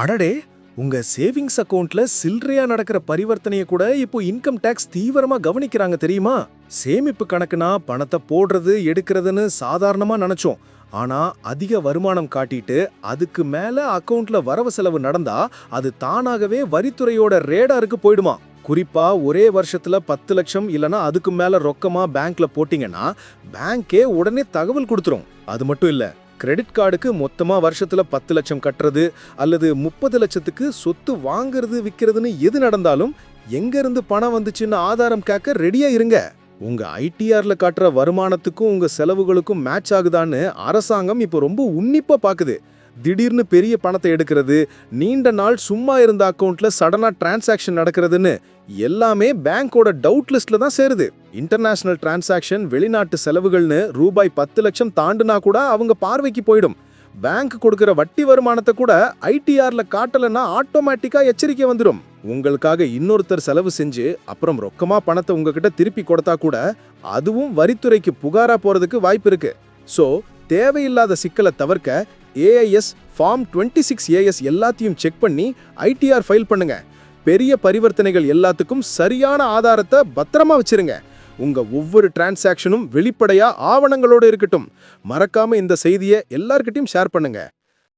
அடடே! உங்க சேவிங்ஸ் அக்கவுண்ட்ல சில்லறையா நடக்கிற பரிவர்த்தனைய கூட இப்போ இன்கம் டாக்ஸ் தீவிரமா கவனிக்கிறாங்க தெரியுமா? சேமிப்பு கணக்குனா பணத்தை போடுறது எடுக்கிறதுன்னு சாதாரணமா நினைச்சோம். ஆனா அதிக வருமானம் காட்டிட்டு அதுக்கு மேல அக்கவுண்ட்ல வரவு செலவு நடந்தா அது தானாகவே வரித்துறையோட ரேடாருக்கு போயிடுமா. குறிப்பா ஒரே வருஷத்துல 10 லட்சம் இல்லனா அதுக்கு மேல ரொக்கமா பேங்க்ல போட்டீங்கன்னா பேங்கே உடனே தகவல் கொடுத்துரும். அது மட்டும் இல்ல, கிரெடிட் கார்டுக்கு மொத்தமா வருஷத்துல 10 லட்சம் கட்டுறது அல்லது 30 லட்சத்துக்கு சொத்து வாங்குறது விக்கிறதுன்னு எது நடந்தாலும் எங்க இருந்து பணம் வந்துச்சுன்னு ஆதாரம் கேட்க ரெடியா இருங்க. உங்க ஐடிஆர்ல காட்டுற வருமானத்துக்கும் உங்க செலவுகளுக்கும் மேட்ச் ஆகுதான்னு அரசாங்கம் இப்போ ரொம்ப உன்னிப்பா பாக்குது. திடீர்னு பெரிய பணத்தை எடுக்கிறது, நீண்ட நாள் சும்மா இருந்த அக்கவுண்ட்ல சடனா டிரான்சாக்ஷன் நடக்கிறதுன்னு எல்லாமே பேங்கோட டவுட் லிஸ்ட்ல தான் சேருது. இன்டர்நேஷனல் டிரான்சாக்ஷன், வெளிநாட்டு செலவுகள்னு ரூபாய் 10 லட்சம் தாண்டுனா கூட அவங்க பார்வைக்கு போயிடும். பேங்க் கொடுக்கிற வட்டி வருமானத்தை கூட ஐடிஆர்ல காட்டலன்னா ஆட்டோமேட்டிக்கா எச்சரிக்கை வந்துடும். உங்களுக்காக இன்னொருத்தர் செலவு செஞ்சு அப்புறம் ரொக்கமா பணத்தை உங்ககிட்ட திருப்பி கொடுத்தா கூட அதுவும் வரித்துறைக்கு புகாரா போறதுக்கு வாய்ப்பு இருக்கு. சோ தேவையில்லாத சிக்கலை தவிர்க்க ஏஐஎஸ் ஃபார்ம் 26AS எல்லாத்தையும் செக் பண்ணி ஐடிஆர் ஃபைல் பண்ணுங்க. பெரிய பரிவர்த்தனைகள் எல்லாத்துக்கும் சரியான ஆதாரத்தை பத்திரமா வச்சிருங்க. உங்க ஒவ்வொரு டிரான்சாக்ஷனும் வெளிப்படையா ஆவணங்களோட இருக்கட்டும். மறக்காம இந்த செய்தியை எல்லார்கிட்டயும் ஷேர் பண்ணுங்க.